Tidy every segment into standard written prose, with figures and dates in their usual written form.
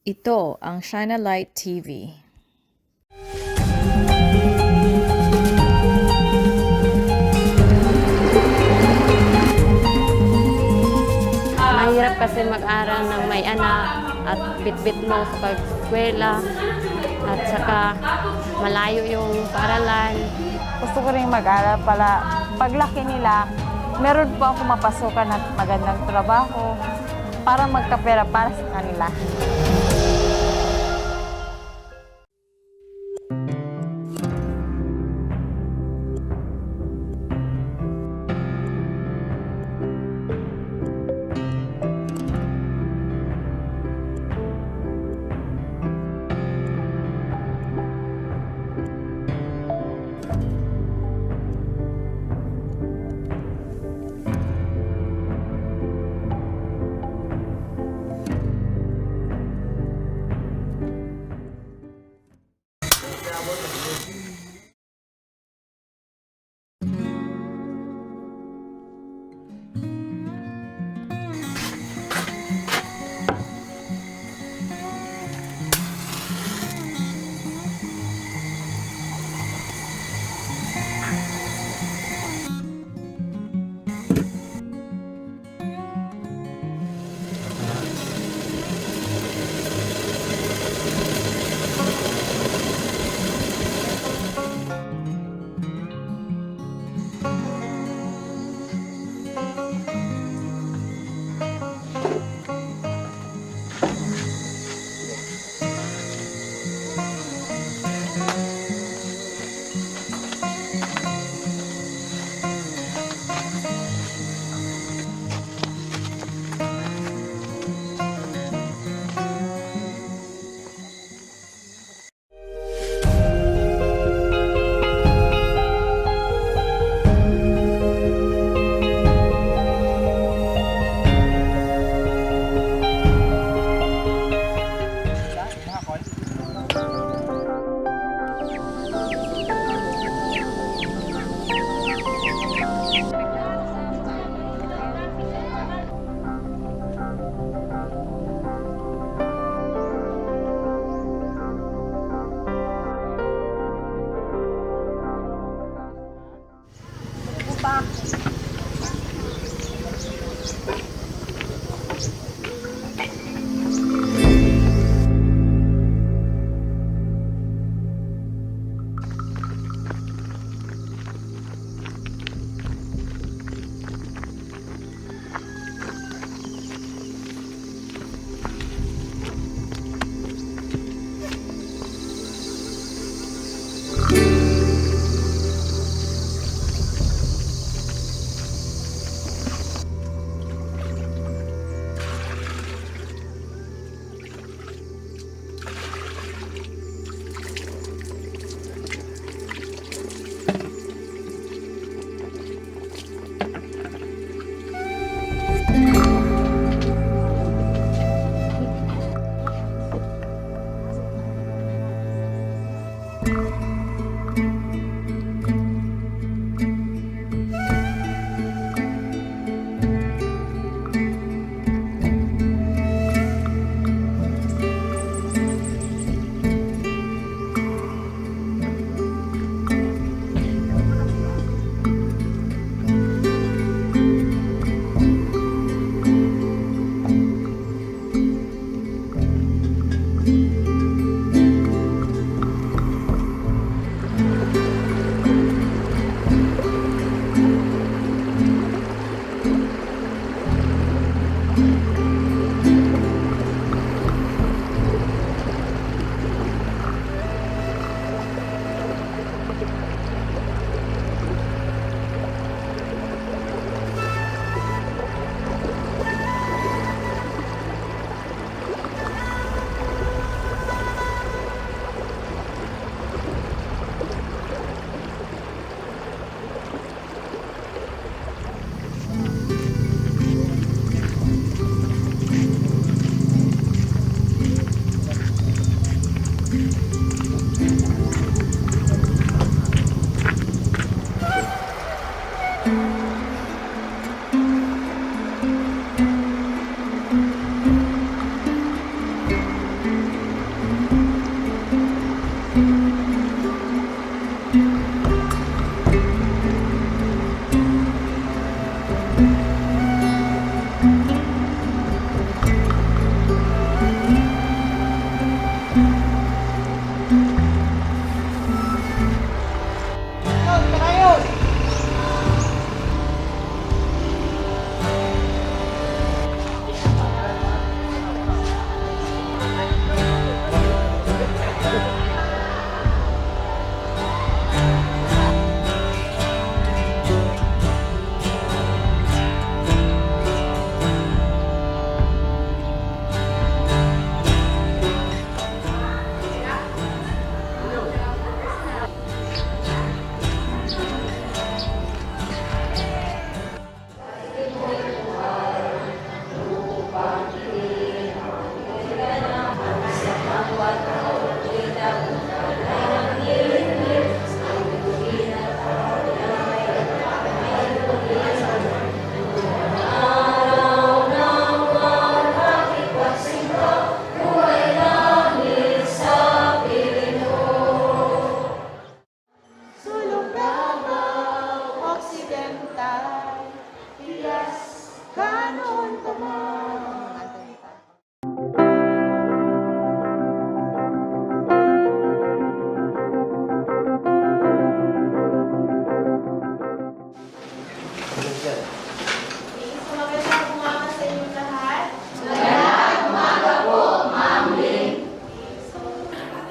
Ito ang Shine a Light TV. Mahirap kasi mag-aral ng may anak at bit-bit mo sa pag-eskwela at saka malayo yung paaralan. Gusto ko rin mag-aral pala. Paglaki nila, meron po ako mapasukan at magandang trabaho para magkapera para sa kanila.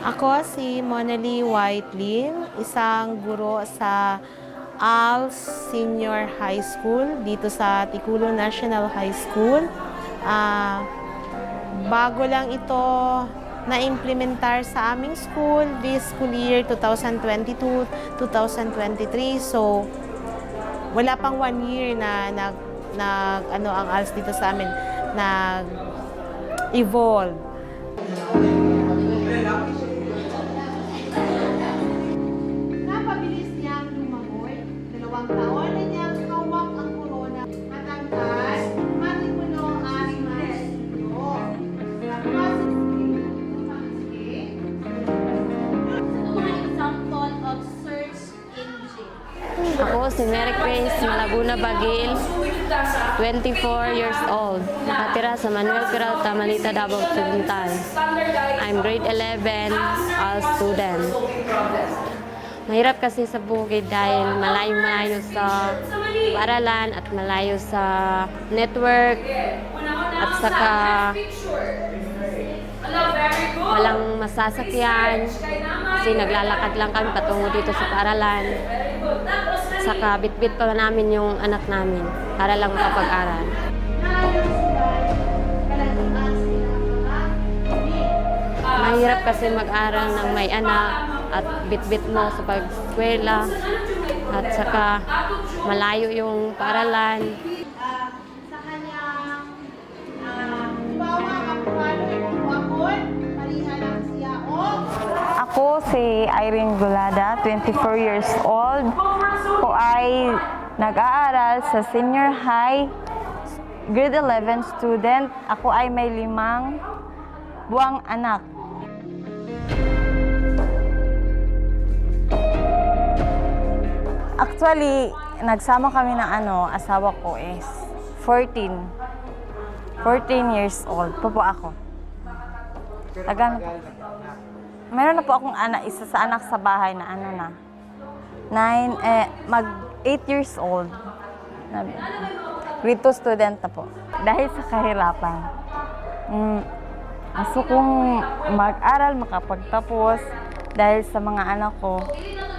Ako si Monely Whitelin, isang guro sa ALS Senior High School dito sa Tikulo National High School. Bago lang ito na-implementar sa aming school this school year 2022-2023. So, wala pang 1 year na ang ALS dito sa amin nag-evolve. Napabilis niyang lumagoy. 2 taon na niyang hawak ang corona. Matangkas, matipuno ang maestro. Mga example of search engine. Ako si Mary Grace Malaguna Bagil, 24 years old. Nakatira sa Manuel Peralta, Manita, Davao Occidental. I'm grade 11, all student. Mahirap kasi sa bukid dahil malayo-malayo sa paaralan at malayo sa network at saka walang masasakyan kasi naglalakad lang kami patungo dito sa paaralan. Saka bit-bit pa namin yung anak namin para lang makapag-aral. Mahirap kasi mag-aral ng may anak at bit-bit mo sa pag-eskwela at saka malayo yung paaralan. Sa kanyang bawa kapupano ipupakon, parihan ang siya o Ako si Irene Gulada, 24 years old. Ako ay nag-aaral sa senior high, grade 11 student. Ako ay may 5 buwang anak. Actually, nagsama kami ng asawa ko is 14 years old. Po ako. Meron na po akong isa sa anak sa bahay na mag 8 years old. Grade 2 student na po. Dahil sa kahirapan. Gusto kong mag-aral, makapagtapos dahil sa mga anak ko.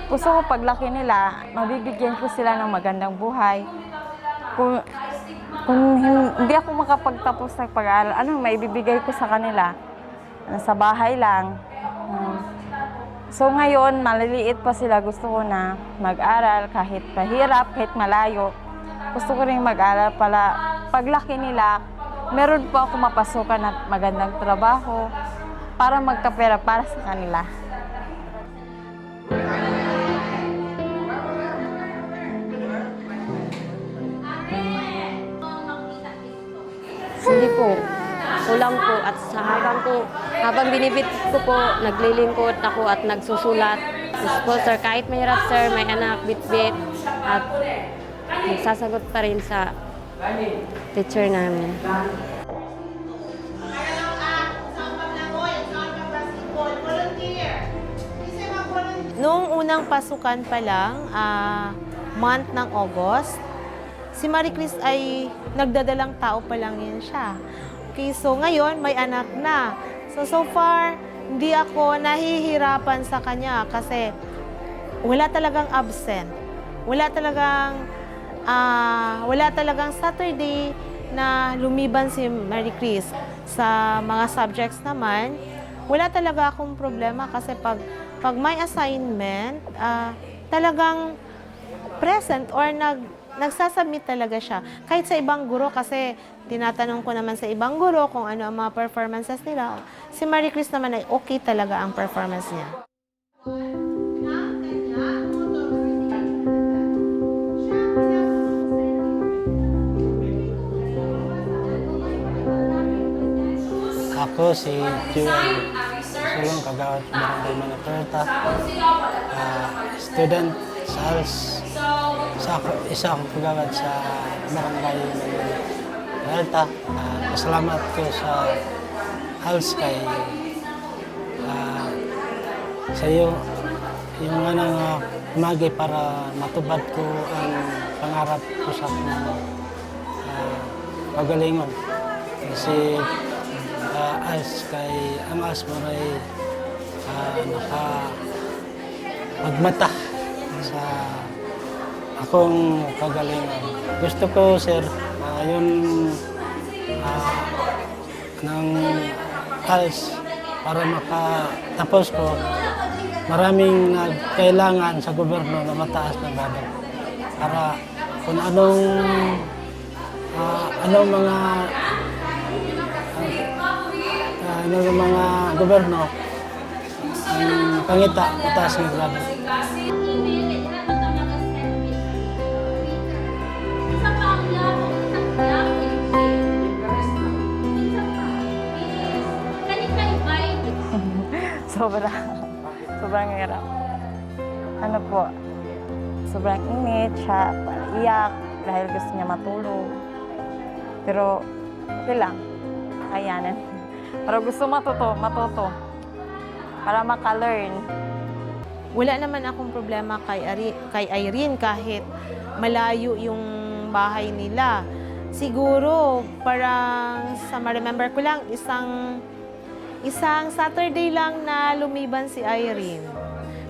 Gusto ko paglaki nila, mabibigyan ko sila ng magandang buhay. Kung hindi ako makapagtapos ng pag-aaral, maibibigay ko sa kanila? Sa bahay lang. So ngayon, maliliit pa sila. Gusto ko na mag-aral kahit mahirap, kahit malayo. Gusto ko rin mag-aral para paglaki nila, meron po ako mapasukan at magandang trabaho para magkapera para sa kanila. Hindi po. Kulang po at sa habang po Habang binibit ko po, naglilingkod ako at nagsusulat. Po, sir, kahit mahirap, sir, may anak, bit-bit, at nagsasagot pa rin sa teacher namin. Noong unang pasukan pa lang, month ng August, si Marie Chris ay nagdadalang tao pa lang yan siya. Okay, so ngayon may anak na. So far, hindi ako nahihirapan sa kanya kasi wala talagang absent. Wala talagang Saturday na lumiban si Marie Chris. Sa mga subjects naman, wala talaga akong problema kasi pag may assignment, talagang present or nagsasubmit talaga siya. Kahit sa ibang guro kasi tinatanong ko naman sa ibang guro kung ano ang mga performances nila. Si Marie Chris naman ay okay talaga ang performance niya. Ako si Juan Sulong, kagawad Barangay Manaperta, student sa ALS. Isa akong kagawad sa Barangay Manaperta. Pasalamat ko sa ALS kay sa iyo yung umagi para matubad ko ang pangarap ko sa pagalingon. Kasi ALS kay ang ALS mo ay magmata sa akong kagalingan. Gusto ko, sir, yun ng ALS para makatapos ko. Maraming kailangan sa gobyerno na mataas na grado para kung anong mga gobyerno ang pangita mataas na grado. Sobrang hirap. Ano po, sobrang init siya, iyak dahil gusto niya matulog. Pero okay lang, kayanan. Pero gusto matuto para maka-learn. Wala naman akong problema kay Irene kahit malayo yung bahay nila. Siguro, parang sa ma-remember ko lang, isang Saturday lang na lumiban si Irene.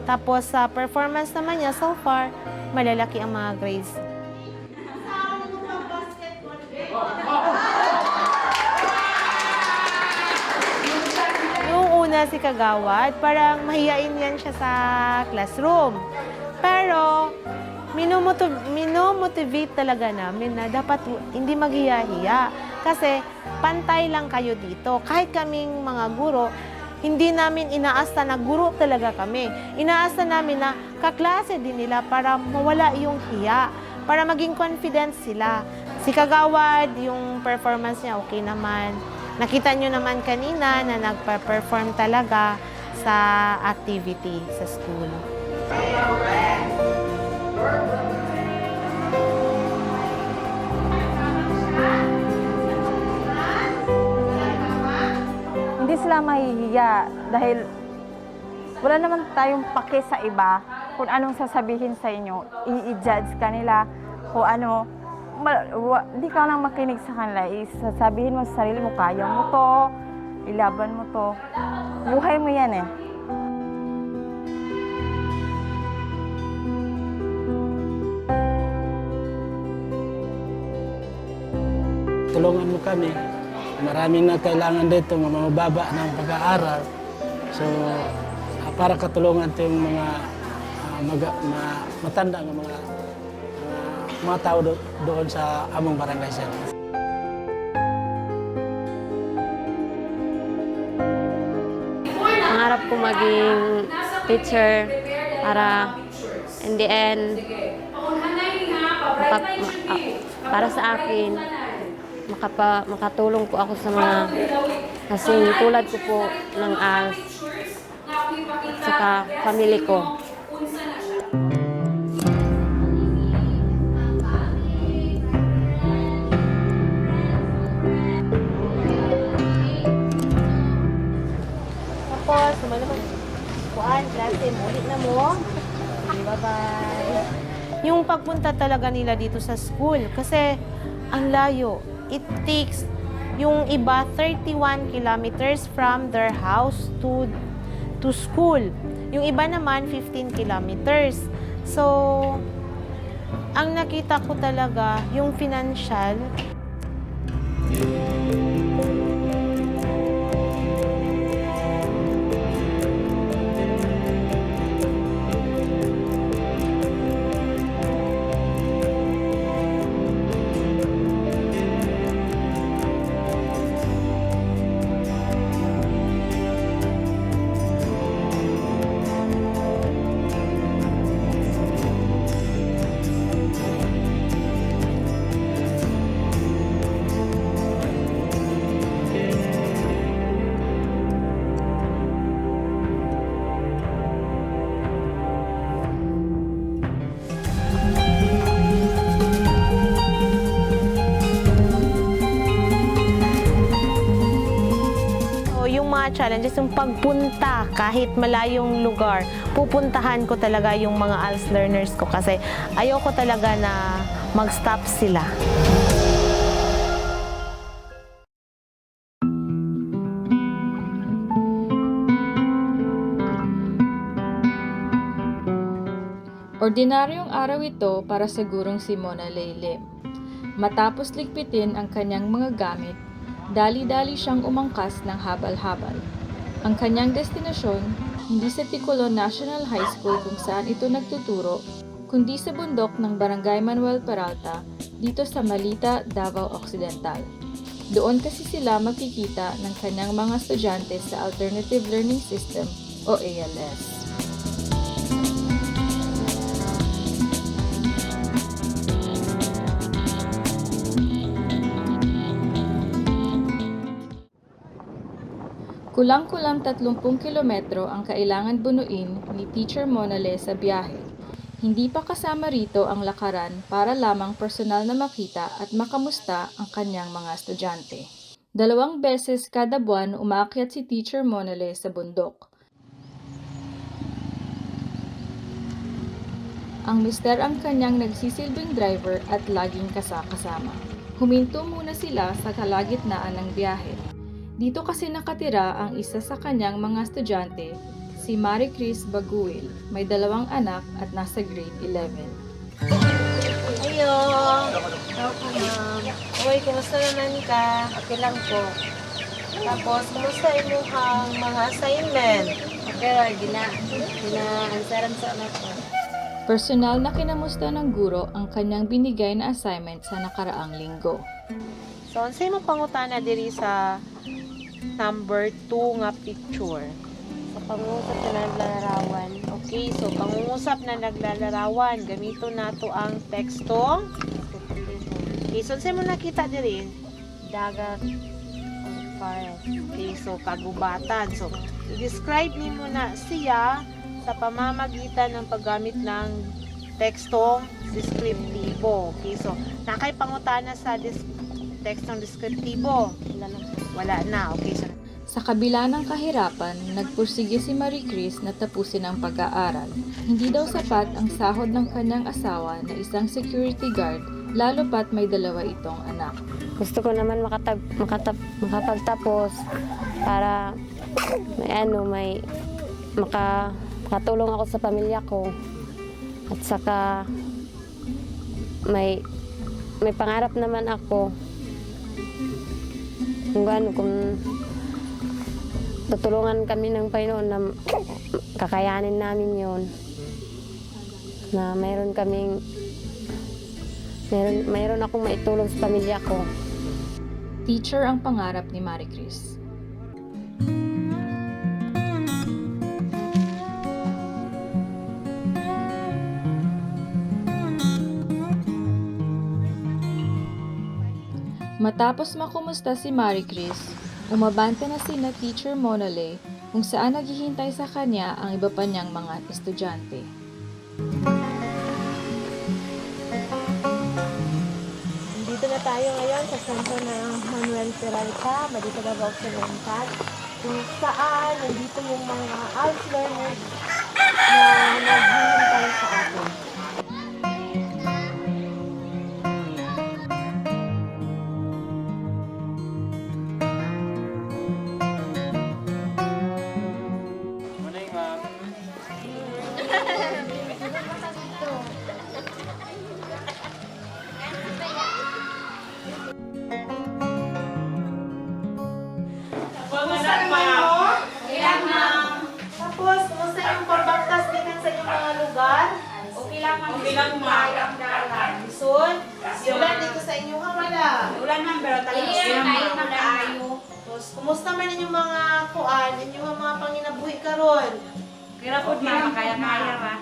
Tapos sa performance naman niya, so far, malalaki ang mga grades. Noong una si Kagawad, parang mahiyain yan siya sa classroom. Pero, minomotivate talaga namin na dapat hindi maghiya-hiya. Kasi pantay lang kayo dito. Kahit kaming mga guro, hindi namin inaasta na guro talaga kami. Inaasta namin na kaklase din nila para mawala yung hiya, para maging confident sila. Si Kagawad, yung performance niya okay naman. Nakita nyo naman kanina na nagpa-perform talaga sa activity sa school. Hindi sila mahihiya dahil wala naman tayong pake sa iba kung anong sasabihin sa inyo. I-judge ka nila kung ano. Hindi ka lang makinig sa kanila. Sasabihin mo sa sarili mo, kaya mo to, ilaban mo to. Buhay mo yan eh. Tulungan mo kami. Maraming nagkailangan dito, mga mababa ng pag-aaral. So, para katulungan ito yung mga matanda ng mga tao doon sa among barangay, sir. Pangarap ko maging teacher para in the end, para sa akin, makatulong po ako sa mga Kasi tulad ko po ng ALS at saka family ko. Tapos, sumalabas. Kuan, klase, ulit na mo. Okay, bye-bye. Yung pagpunta talaga nila dito sa school, kasi ang layo. It takes yung iba 31 kilometers from their house to school. Yung iba naman 15 kilometers. So, ang nakita ko talaga yung financial. Yung mga challenges, yung pagpunta kahit malayong lugar, pupuntahan ko talaga yung mga ALS learners ko kasi ayoko talaga na mag-stop sila. Ordinaryong araw ito para sa gurong si Mona Lim. Matapos ligpitin ang kanyang mga gamit, dali-dali siyang umangkas ng habal-habal. Ang kanyang destinasyon, hindi sa Picolon National High School kung saan ito nagtuturo, kundi sa bundok ng Barangay Manuel Peralta dito sa Malita, Davao Occidental. Doon kasi sila makikita ng kanyang mga estudyante sa Alternative Learning System o ALS. Kulang-kulang 30 kilometro ang kailangan bunuin ni Teacher Monale sa biyahe. Hindi pa kasama rito ang lakaran para lamang personal na makita at makamusta ang kanyang mga estudyante. 2 beses kada buwan umaakyat si Teacher Monale sa bundok. Ang mister ang kanyang nagsisilbing driver at laging kasama. Huminto muna sila sa kalagitnaan ng biyahe. Dito kasi nakatira ang isa sa kanyang mga estudyante, si Marie Chris Baguil. May 2 anak at nasa grade 11. Ayo! Uy, kumusta naman ka? Okay lang po. Tapos, kumusta inyong mga assignment? Okay, gina-ansaran sa anak ko. Personal na kinamusta ng guro ang kanyang binigay na assignment sa nakaraang linggo. So, unsay mo pangutana diri sa number 2 nga picture? Sa pangusap na naglalarawan. Okay, so pangungusap na naglalarawan, gamito nato ang teksto. Okay, so unsay mo nakita diri? Dagat. Forest. Okay, so kagubatan. So, i-describe nimo na siya sa pamamagitan ng paggamit ng tekstong deskriptibo. Okay, so nakay pangutana sa tekstong deskriptibo. Wala na. Okay, so Sa kabila ng kahirapan, nagpursige si Marie Chris na tapusin ang pag-aaral. Hindi daw sapat ang sahod ng kanyang asawa na isang security guard, lalo pat may 2 itong anak. Gusto ko naman makapagtapos para makatulong ako sa pamilya ko at saka may pangarap naman ako kung tutulungan kami ng Panginoon na kakayanin namin yon, na mayroon akong maitulong sa pamilya ko. Teacher ang pangarap ni Marie Chris. Matapos makumusta si Marie Chris, Umabante na sina Teacher Monale kung saan naghihintay sa kanya ang iba pa niyang mga estudyante. Dito na tayo ngayon sa sentro ng Manuel Peralta, Balita Davao Occidental, kung saan nandito yung mga ALS learners na naghihintay sa atin. Tapos, kumusta yung pagbaktas din sa inyong mga lugar? Okay lang, ma'am. Lisod? Ulan dito sa inyo, ha? Wala. Ulan, ma'am, pero talagang na kaayo. Tapos, kumusta man inyong mga kuan, inyong mga panginabuhi karon? Kira po, ma'am, kaya-kaya, ha?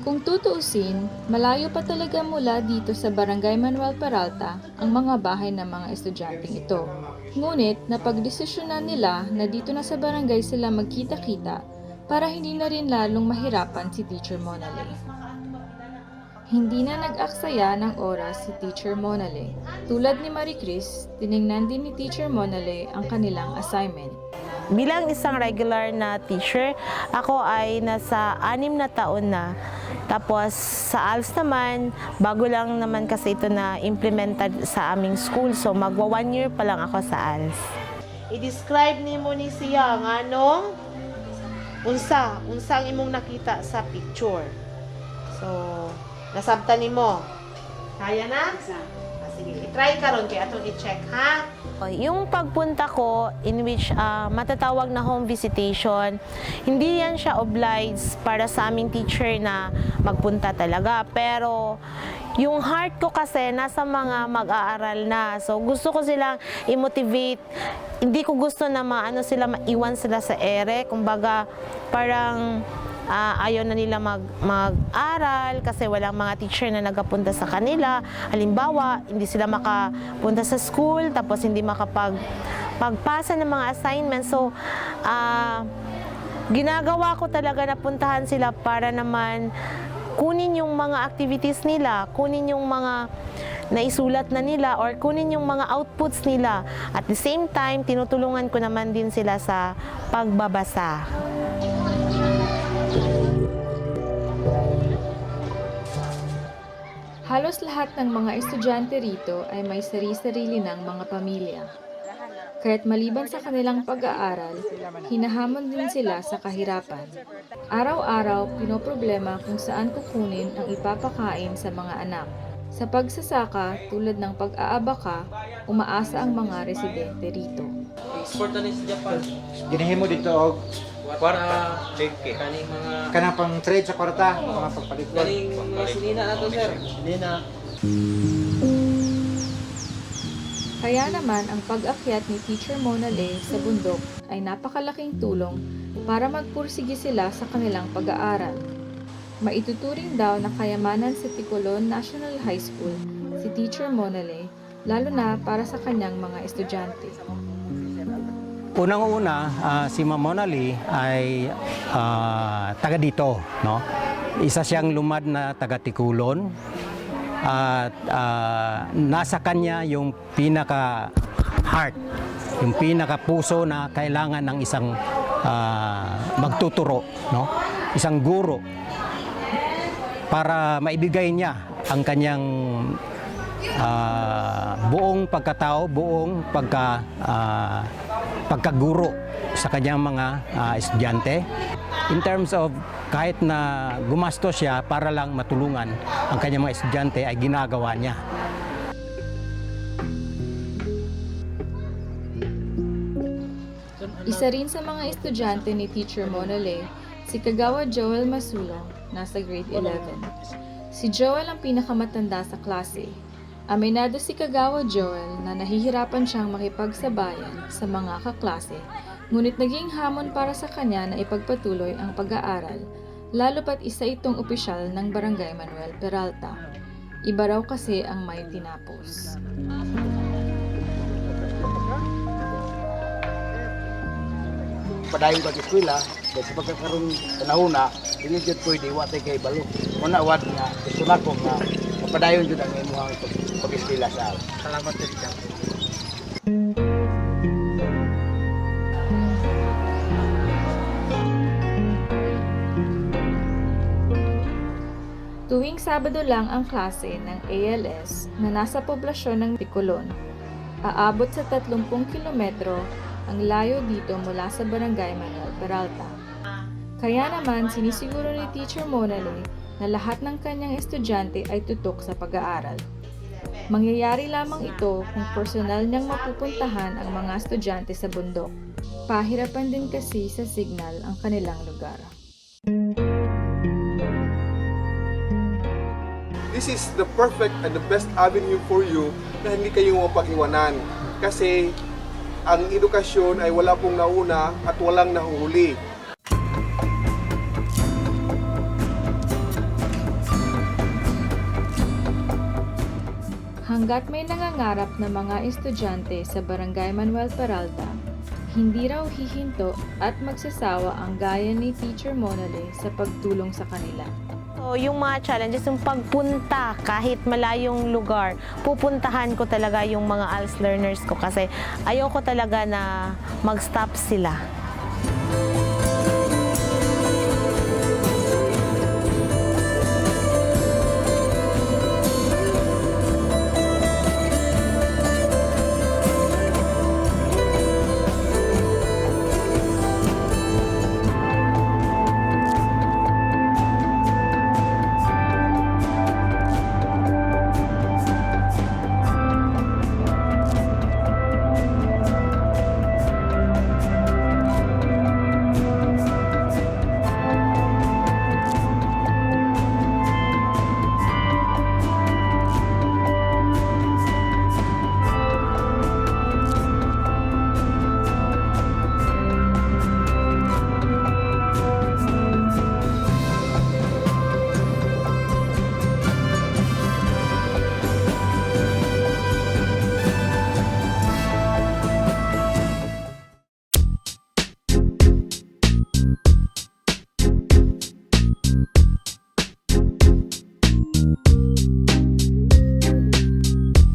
Kung tutuusin, malayo pa talaga mula dito sa Barangay Manuel Peralta ang mga bahay ng mga estudyanteng ito. Ngunit napagdesisyonan nila na dito na sa barangay sila magkita-kita para hindi na rin lalong mahirapan si Teacher Monale. Hindi na nag-aksaya ng oras si Teacher Monale. Tulad ni Marie Chris, tiningnan din ni Teacher Monale ang kanilang assignment. Bilang isang regular na teacher, ako ay nasa 6 na taon na. Tapos sa ALS naman, bago lang naman kasi ito na implemented sa aming school. So magwa 1 year pa lang ako sa ALS. I-describe ni mo ni siya nga nung unsang imong nakita sa picture. So, nasabtan ni mo. Kaya na? Sige, i-try karon kay atong i-check, ha? Yung pagpunta ko in which matatawag na home visitation, hindi yan siya obliged para sa aming teacher na magpunta talaga. Pero yung heart ko kasi nasa mga mag-aaral na. So gusto ko silang i-motivate. Hindi ko gusto na maiwan sila sa ere. Kumbaga parang ayaw na nila mag-aral kasi walang mga teacher na nagapunta sa kanila. Halimbawa, hindi sila makapunta sa school, tapos hindi makapagpasa ng mga assignments. So, ginagawa ko talaga na puntahan sila para naman kunin yung mga activities nila, kunin yung mga naisulat na nila, or kunin yung mga outputs nila. At the same time, tinutulungan ko naman din sila sa pagbabasa. Halos lahat ng mga estudyante rito ay may sarili-sarili ng mga pamilya. Kaya't maliban sa kanilang pag-aaral, hinahamon din sila sa kahirapan. Araw-araw, pinoproblema kung saan kukunin ang ipapakain sa mga anak. Sa pagsasaka, tulad ng pag-aabaka, umaasa ang mga residente rito. Export na sa Japan. Ginahimo dito og Kwarta, beke. Kaning mga kanang pang trade sa kwarta, mga pagpalit. kaning mga sinina na to, sir. Sinina. Kaya naman ang pag-akyat ni Teacher Monale sa bundok ay napakalaking tulong para magpursige sila sa kanilang pag-aaral. Maituturing daw na kayamanan sa Ticolon National High School si Teacher Monale, lalo na para sa kanyang mga estudyante. Unang-una, si Ma'am Monale ay taga dito, no? Isa siyang lumad na taga Ticolon at nasa kanya yung pinaka-heart, yung pinaka-puso na kailangan ng isang magtuturo, no? Isang guro para maibigay niya ang kanyang buong pagkatao, buong pagkaguro sa kanyang mga estudyante. In terms of kahit na gumastos siya para lang matulungan ang kanyang mga estudyante ay ginagawa niya. Isa rin sa mga estudyante ni Teacher Monale, si Kagawa Joel Masulong, nasa grade 11. Si Joel ang pinakamatanda sa klase. Aminado si Kagawa Joel na nahihirapan siyang makipagsabayan sa mga kaklase, ngunit naging hamon para sa kanya na ipagpatuloy ang pag-aaral, lalo pat isa itong opisyal ng Barangay Manuel Peralta. Iba raw kasi ang may tinapos. padayon ka sa eskwela, kaya sa pagkakaroon panahuna, dili jud pwede wa tay kay balo. Una wad nga gusto nako nga mapadayon jud ang imong pag-eskwela sa. Salamat jud ka. Tuwing Sabado lang ang klase ng ALS na nasa poblasyon ng Picolon. Aabot sa 30 kilometro ang layo dito mula sa Barangay Manuel Peralta. Kaya naman sinisiguro ni Teacher Monale na lahat ng kanyang estudyante ay tutok sa pag-aaral. Mangyayari lamang ito kung personal niyang mapupuntahan ang mga estudyante sa bundok. Pahirapan din kasi sa signal ang kanilang lugar. This is the perfect and the best avenue for you na hindi kayo mapag-iwanan. Kasi ang edukasyon ay wala pong nauna at walang nahuhuli. Hanggat may nangangarap na mga estudyante sa Barangay Manuel Peralta, hindi raw hihinto at magsasawa ang gaya ni Teacher Monale sa pagtulong sa kanila. So, yung mga challenges, yung pagpunta kahit malayong lugar, pupuntahan ko talaga yung mga ALS learners ko kasi ayoko talaga na mag-stop sila.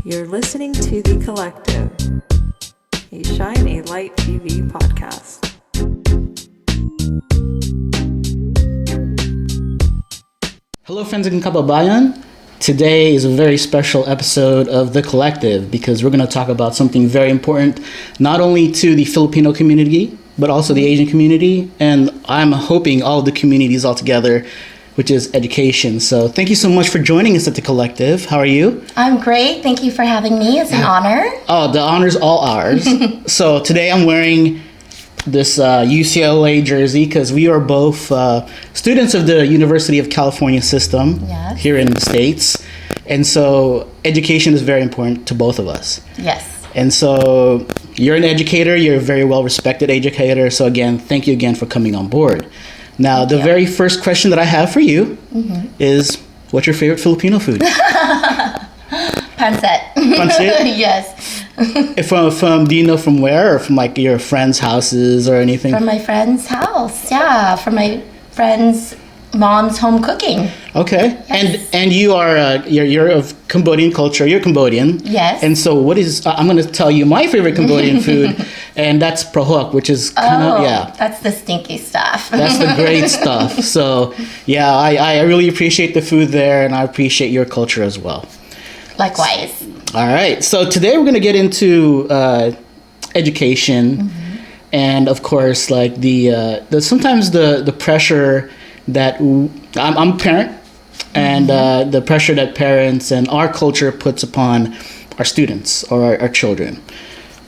You're listening to The Collective, a Shine a Light TV podcast. Hello friends in Kababayan. Today is a very special episode of The Collective because we're going to talk about something very important not only to the Filipino community but also the Asian community, and I'm hoping all of the communities all together, which is education. So thank you so much for joining us at The Collective. How are you? I'm great. Thank you for having me. It's an honor. Oh, the honor's all ours. So today I'm wearing this UCLA jersey because we are both students of the University of California system here in the States. And so education is very important to both of us. Yes. And so you're an educator. You're a very well-respected educator. So again, thank you again for coming on board. Now, the very first question that I have for you is, what's your favorite Filipino food? Pancit. Pancit? Yes. From do you know from where, or from like your friends' houses or anything? From my friend's house, yeah. From my friend's mom's home cooking. Okay. Yes. And you are you're of Cambodian culture. You're Cambodian. Yes. And so what is I'm going to tell you my favorite Cambodian food, and that's prohok, which is kind of that's the stinky stuff. That's the great stuff. So yeah, I really appreciate the food there, and I appreciate your culture as well. Likewise. All right. So today we're going to get into education, and of course, like the sometimes the pressure that I'm a parent, and the pressure that parents and our culture puts upon our students or our children.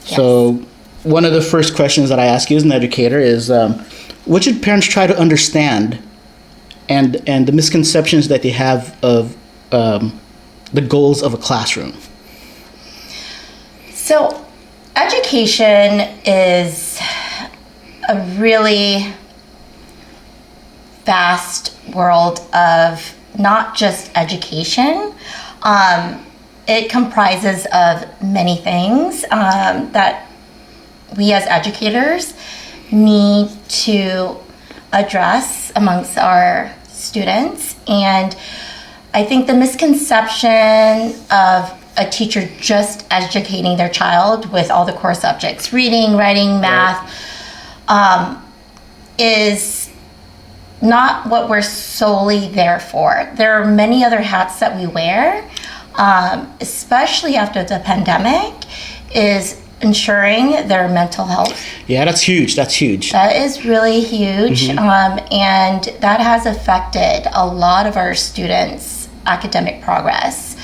Yes. So one of the first questions that I ask you as an educator is, what should parents try to understand and the misconceptions that they have of the goals of a classroom? So education is a really vast world of not just education. It comprises of many things that we as educators need to address amongst our students. And I think the misconception of a teacher just educating their child with all the core subjects, reading, writing, math, is not what we're solely there for. There are many other hats that we wear, especially after the pandemic, is ensuring their mental health. Yeah, that's huge. That's huge. That is really huge, and that has affected a lot of our students' academic progress.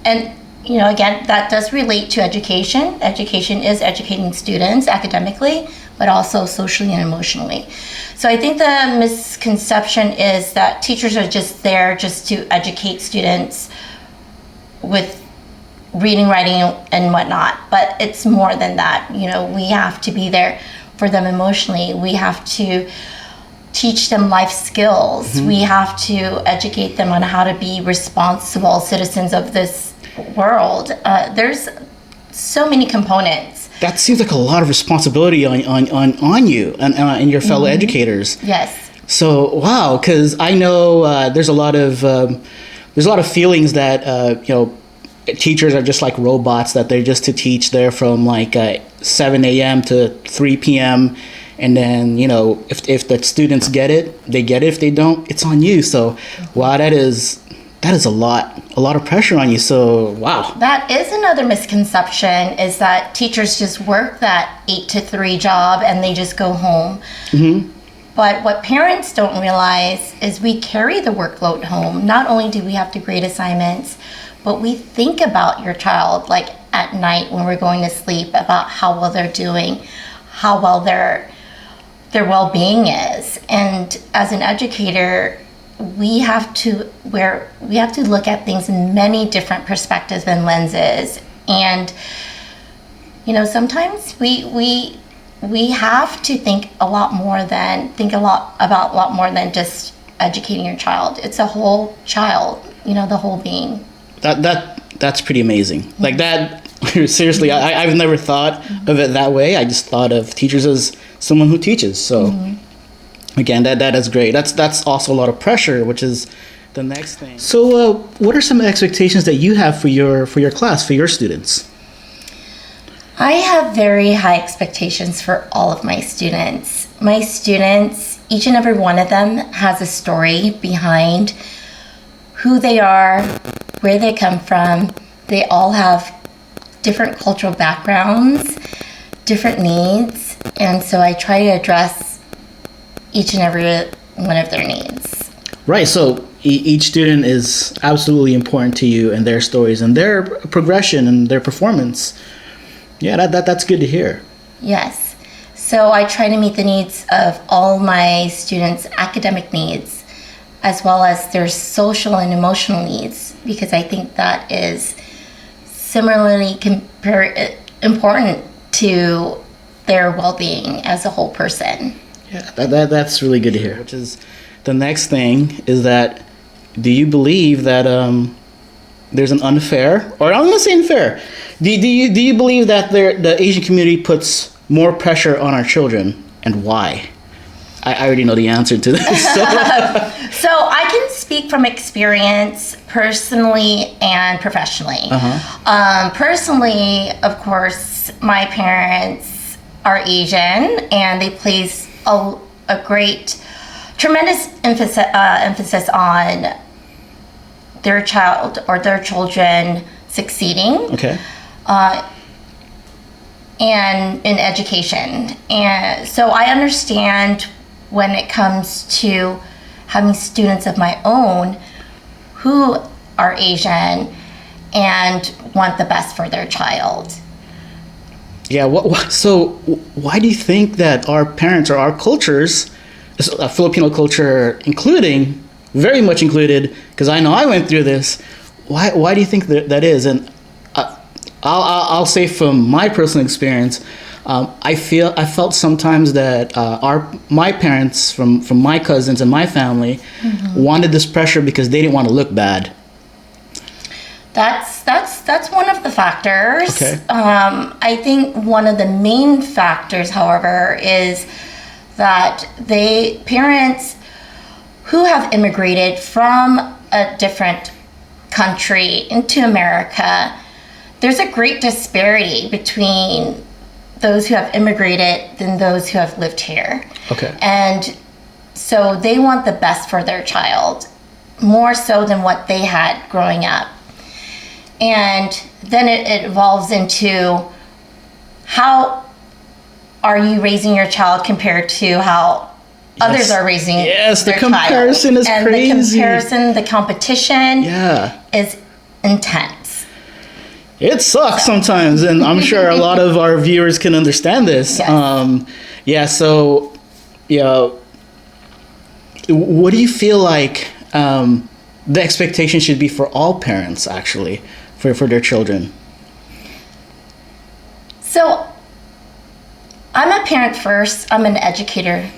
And you know, again, that does relate to education. Education is educating students academically, but also socially and emotionally. So I think the misconception is that teachers are just there just to educate students with reading, writing, and whatnot. But it's more than that. You know, we have to be there for them emotionally. We have to teach them life skills. We have to educate them on how to be responsible citizens of this world. There's so many components. That seems like a lot of responsibility on you and your fellow educators. Yes. So wow, because I know there's a lot of feelings that you know, teachers are just like robots, that they're just to teach there from like 7 a.m. to 3 p.m. And then, you know, if the students get it, they get it. If they don't, it's on you. So wow, that is a lot of pressure on you. So wow. That is another misconception, is that teachers just work that 8 to 3 job and they just go home. But what parents don't realize is we carry the workload home. Not only do we have to grade assignments, but we think about your child, like at night when we're going to sleep, about how well they're doing, how well their well-being is. And as an educator, we have to look at things in many different perspectives and lenses. And you know, sometimes we have to think a lot more than just educating your child. It's a whole child, you know, the whole being. That's pretty amazing. Like that, seriously, I've never thought of it that way. I just thought of teachers as someone who teaches. So again, that is great. That's also a lot of pressure, which is the next thing. So what are some expectations that you have for your class, for your students? I have very high expectations for all of my students. My students, each and every one of them has a story behind who they are, where they come from. They all have different cultural backgrounds, different needs, and so I try to address each and every one of their needs. Right, so each student is absolutely important to you, and their stories and their progression and their performance. Yeah, that's good to hear. Yes. So I try to meet the needs of all my students' academic needs, as well as their social and emotional needs, because I think that is similarly important to their well-being as a whole person. Yeah, that's really good to hear. Which is the next thing is that, do you believe that there's an unfair, or I'm gonna say unfair, do you believe that the Asian community puts more pressure on our children, and why? I already know the answer to this. So. So I can speak from experience, personally and professionally. Personally, of course, my parents are Asian, and they place a tremendous emphasis on their child or their children succeeding. Okay. And in education. And so I understand when it comes to having students of my own who are Asian and want the best for their child. Yeah, so why do you think that our parents or our cultures, Filipino culture including, very much included, because I know I went through this, why do you think that is? And I'll say from my personal experience, I felt sometimes that my parents, from my cousins and my family, wanted this pressure because they didn't want to look bad. That's one of the factors. Okay. I think one of the main factors, however, is that parents who have immigrated from a different country into America, there's a great disparity between those who have immigrated than those who have lived here. Okay. And so they want the best for their child, more so than what they had growing up. And then it evolves into how are you raising your child compared to how others are raising the their comparison child. is crazy. And the comparison, the competition Yeah. is intense. It sucks sometimes, and I'm sure a lot of our viewers can understand this. Yes. So, what do you feel like the expectation should be for all parents, actually, for their children? So, I'm a parent first, I'm an educator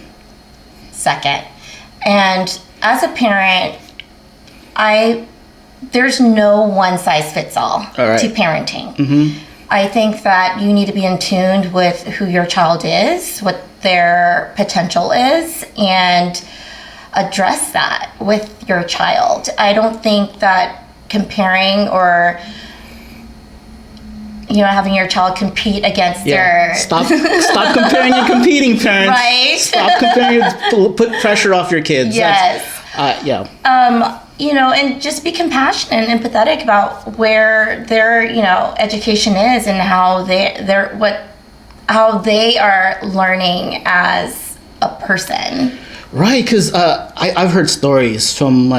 second. And as a parent, there's no one size fits all right. to parenting. Mm-hmm. I think that you need to be in tune with who your child is, what their potential is, and address that with your child. I don't think that comparing or having your child compete against their stop comparing and competing, parents. Right. Stop comparing. Put pressure off your kids. Yes. And just be compassionate and empathetic about where their, education is and how they are learning as a person. Right, because I've heard stories from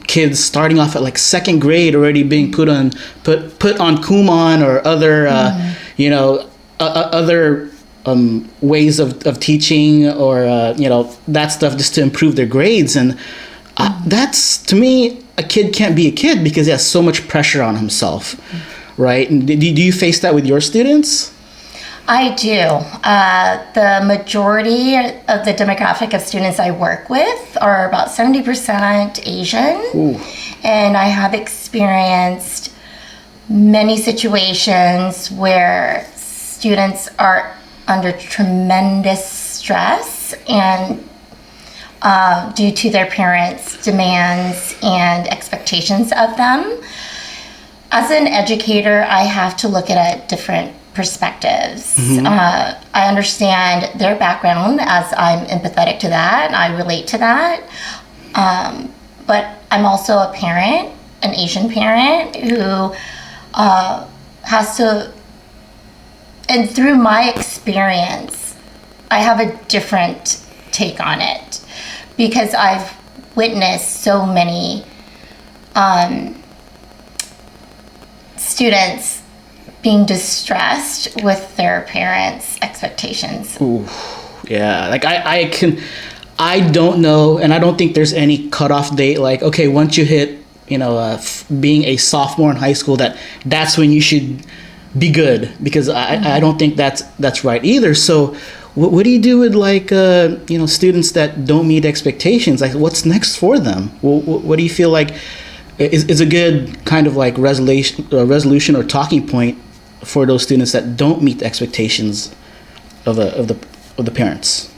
kids starting off at second grade already being put on Kumon or other other ways of teaching or that stuff just to improve their grades, and that's, to me, a kid can't be a kid because he has so much pressure on himself, right? And do you face that with your students? I do. The majority of the demographic of students I work with are about 70% Asian. Ooh. And I have experienced many situations where students are under tremendous stress and due to their parents' demands and expectations of them. As an educator, I have to look at it different perspectives. Mm-hmm. I understand their background as I'm empathetic to that. And I relate to that. But I'm also a parent, an Asian parent who has to, and through my experience, I have a different take on it because I've witnessed so many students being distressed with their parents' expectations. Ooh, yeah. I don't know, and I don't think there's any cutoff date. Okay, once you hit, being a sophomore in high school, that's when you should be good, because I don't think that's right either. So, what do you do with students that don't meet expectations? What's next for them? What do you feel like is a good kind of resolution or talking point for those students that don't meet the expectations of the parents?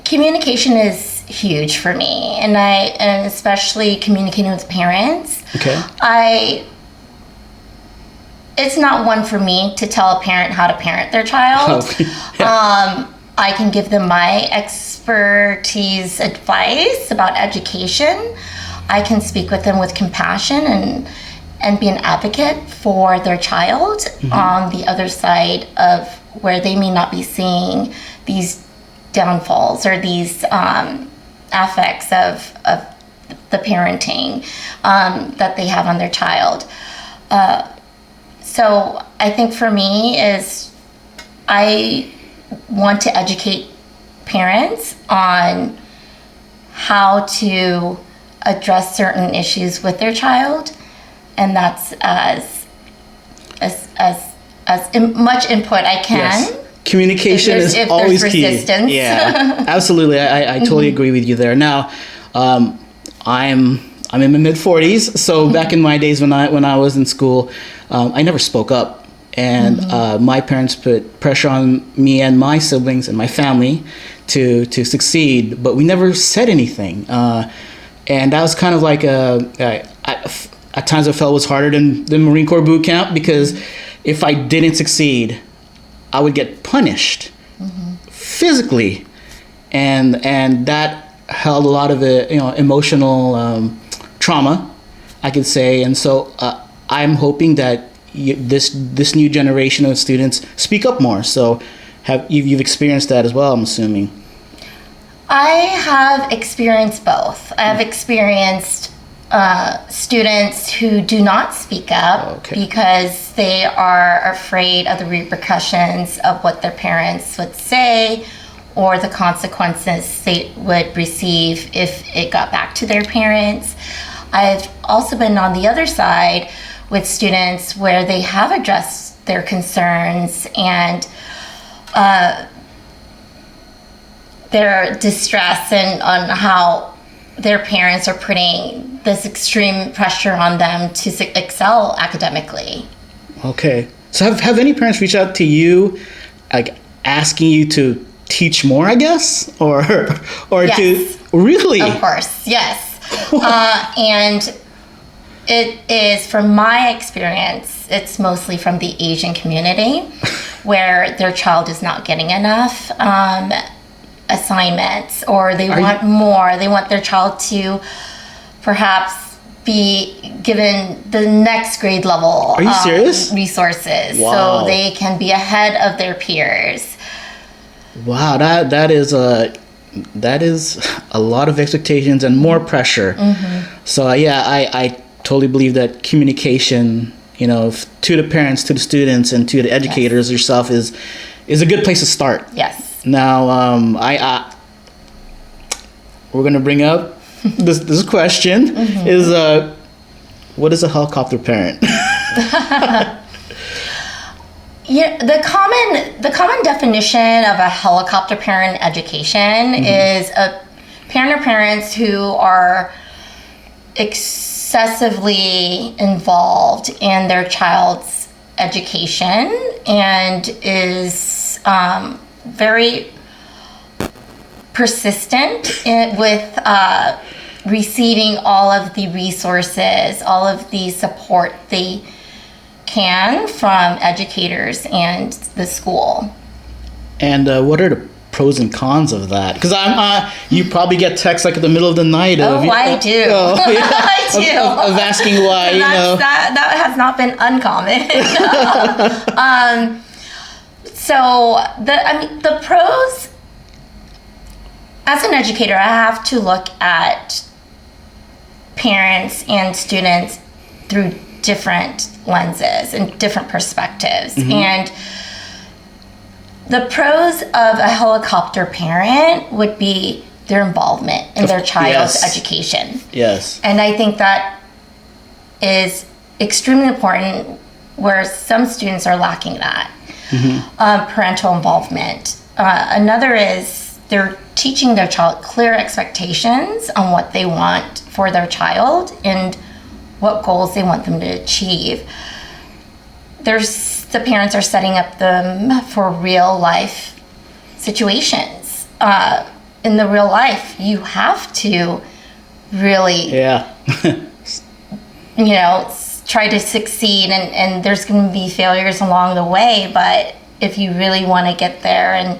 Communication is huge for me, and especially communicating with parents. Okay. It's not one for me to tell a parent how to parent their child. Yeah. I can give them my expertise advice about education. I can speak with them with compassion and be an advocate for their child on the other side of where they may not be seeing these downfalls or these affects of the parenting that they have on their child. So I think for me is I want to educate parents on how to address certain issues with their child, and that's as much input I can. Yes. Communication is always key. Yeah, absolutely. I totally agree with you there. Now, I'm I'm in my mid-40s, so back in my days when I was in school, I never spoke up. And my parents put pressure on me and my siblings and my family to succeed, but we never said anything. And that was kind of like at times I felt it was harder than the Marine Corps boot camp, because if I didn't succeed, I would get punished physically, and that held a lot of emotional trauma, I could say. And so I'm hoping that this new generation of students speak up more. So you've experienced that as well, I'm assuming. I have experienced both. I have experienced students who do not speak up because they are afraid of the repercussions of what their parents would say or the consequences they would receive if it got back to their parents. I've also been on the other side with students where they have addressed their concerns and their distress and on how their parents are putting this extreme pressure on them to excel academically. Okay. So have any parents reached out to you, like asking you to teach more, I guess? Or Yes. to really? Of course, yes. And it is, from my experience, it's mostly from the Asian community where their child is not getting enough assignments, or they want more. They want their child to perhaps be given the next grade level Are you serious? resources. Wow. So they can be ahead of their peers. Wow, that is a lot of expectations and more pressure. So yeah, I totally believe that communication, to the parents, to the students, and to the educators yourself is a good place to start. Yes. Now, we're gonna bring up this question is what is a helicopter parent? Yeah, the common definition of a helicopter parent education is a parent or parents who are excessively involved in their child's education and is very persistent with receiving all of the resources, all of the support they can from educators and the school. And what are the pros and cons of that? Because you probably get texts like in the middle of the night. I do. I do. Of asking why, That has not been uncommon. So the pros, as an educator, I have to look at parents and students through different lenses and different perspectives. And the pros of a helicopter parent would be their involvement in their child's education. Yes. And I think that is extremely important, where some students are lacking that parental involvement. Another is they're teaching their child clear expectations on what they want for their child and what goals they want them to achieve. The parents are setting up them for real life situations. In the real life, you have to really, try to succeed, and there's going to be failures along the way. But if you really want to get there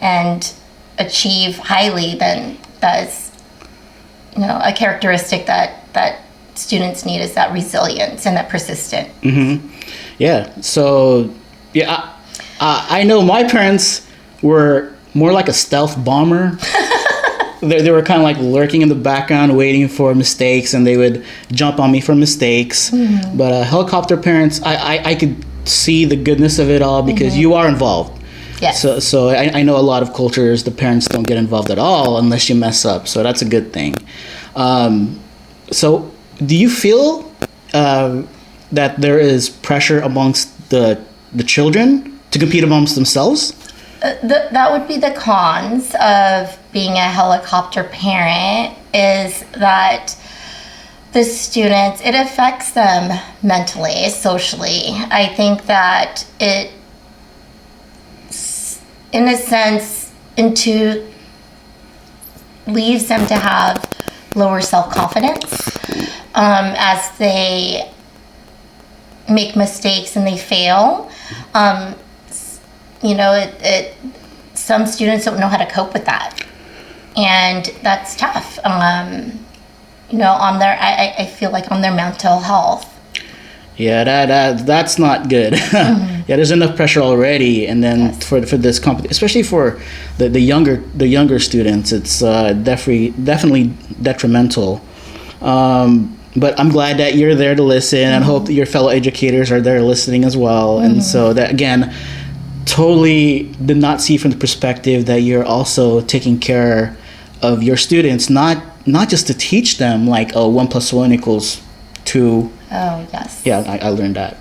and achieve highly, then that's a characteristic that students need, is that resilience and that persistence. Yeah. So I know my parents were more like a stealth bomber. They were kind of like lurking in the background, waiting for mistakes, and they would jump on me for mistakes. But helicopter parents, I could see the goodness of it all, because you are involved. Yes. So I know a lot of cultures, the parents don't get involved at all unless you mess up. So that's a good thing. So do you feel that there is pressure amongst the children to compete amongst themselves? That would be the cons of being a helicopter parent, is that the students, it affects them mentally, socially. I think that it, in a sense, leaves them to have lower self-confidence as they make mistakes and they fail. Some students don't know how to cope with that, and that's tough. I feel like on their mental health. Yeah, that's not good. Yeah, there's enough pressure already, and then for this competition, especially for the younger students, it's definitely detrimental. But I'm glad that you're there to listen, and hope that your fellow educators are there listening as well. And so that, again, totally did not see from the perspective that you're also taking care of your students, not just to teach them like 1 + 1 = 2. Oh, yes. Yeah, I learned that.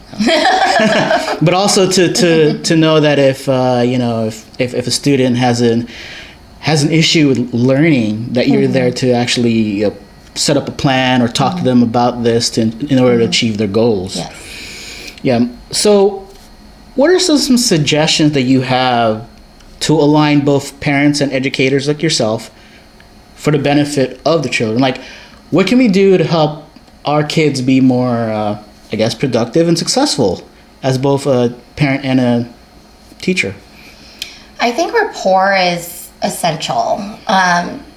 But also to know that if a student has an issue with learning, that you're there to actually set up a plan or talk to them about this in order to achieve their goals. Yes. Yeah. So, what are some suggestions that you have to align both parents and educators like yourself for the benefit of the children? Like, what can we do to help our kids be more, productive and successful as both a parent and a teacher? I think rapport is essential.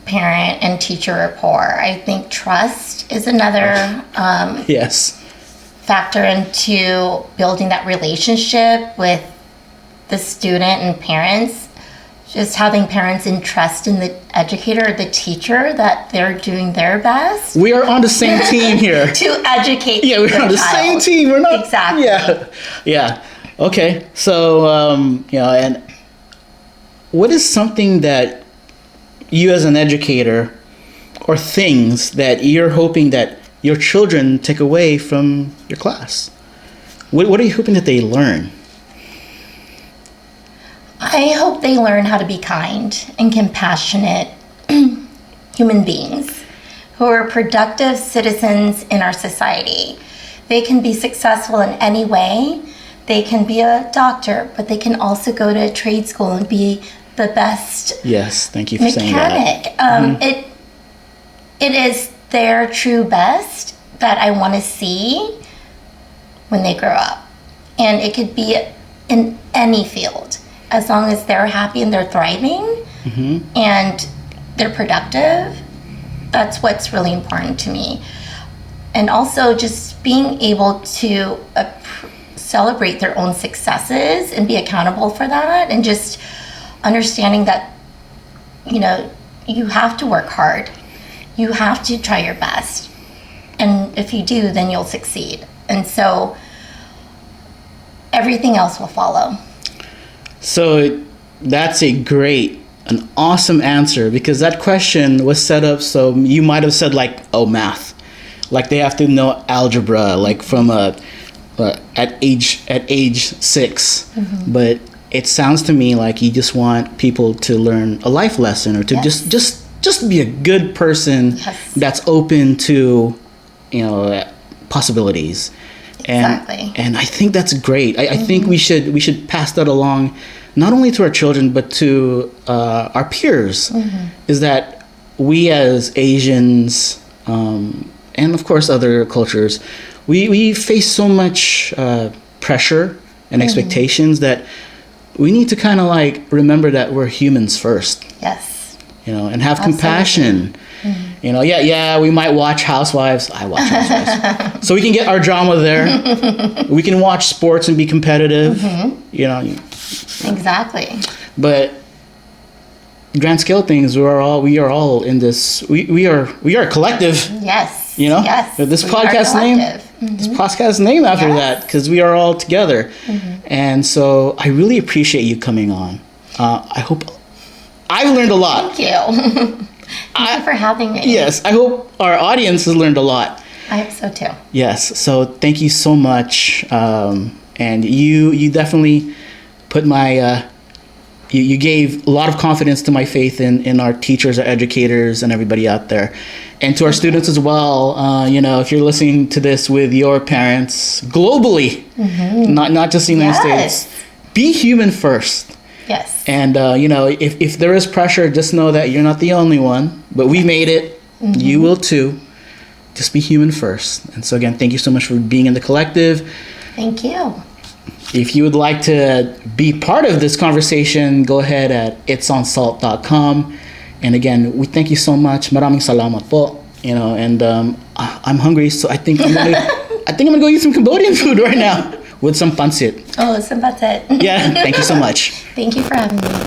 Parent and teacher rapport. I think trust is another Yes. factor into building that relationship with the student and parents. Just having parents in trust in the educator or the teacher that they're doing their best. We are on the same team here. To educate Yeah, we're on the same team. We're not. Exactly. Yeah. Okay. So, and what is something that you as an educator, or things that you're hoping that your children take away from your class? What are you hoping that they learn? I hope they learn how to be kind and compassionate human beings who are productive citizens in our society. They can be successful in any way. They can be a doctor, but they can also go to a trade school and be the best Yes, thank you for saying that. mechanic. It is their true best that I want to see when they grow up. And it could be in any field. As long as they're happy and they're thriving and they're productive, that's what's really important to me. And also just being able to celebrate their own successes and be accountable for that, and just understanding that, you have to work hard. You have to try your best. And if you do, then you'll succeed. And so everything else will follow. So that's an awesome answer, because that question was set up so you might have said math, like they have to know algebra, like from at age 6. But it sounds to me like you just want people to learn a life lesson, or to just be a good person that's open to possibilities. Exactly. And I think that's great. I think we should pass that along, not only to our children but to our peers. Is that we as Asians, and of course other cultures, we face so much pressure and expectations that we need to kind of remember that we're humans first. Yes. And have compassion. We might watch Housewives. I watch Housewives. So we can get our drama there. We can watch sports and be competitive. Exactly. But grand scale things, we are all in this. We are a collective. Yes. Yes. This podcast name. This podcast name after that, because we are all together. And so I really appreciate you coming on. I hope I've learned a lot. Thank you. Thank you for having me. Yes, I hope our audience has learned a lot. I hope so too. Yes, so thank you so much. And you definitely put my you gave a lot of confidence to my faith in our teachers, our educators, and everybody out there. And to our students as well, if you're listening to this with your parents globally, not just in the United States, be human first. Yes. And, if there is pressure, just know that you're not the only one, but we made it. You will too. Just be human first. And so again, thank you so much for being in the collective. Thank you. If you would like to be part of this conversation, go ahead at itsonsalt.com. And again, we thank you so much. Maraming salamat po. And I'm hungry, so I think I'm gonna go eat some Cambodian food right now with some pancit. Oh, some pancit. Yeah, thank you so much. Thank you for having me.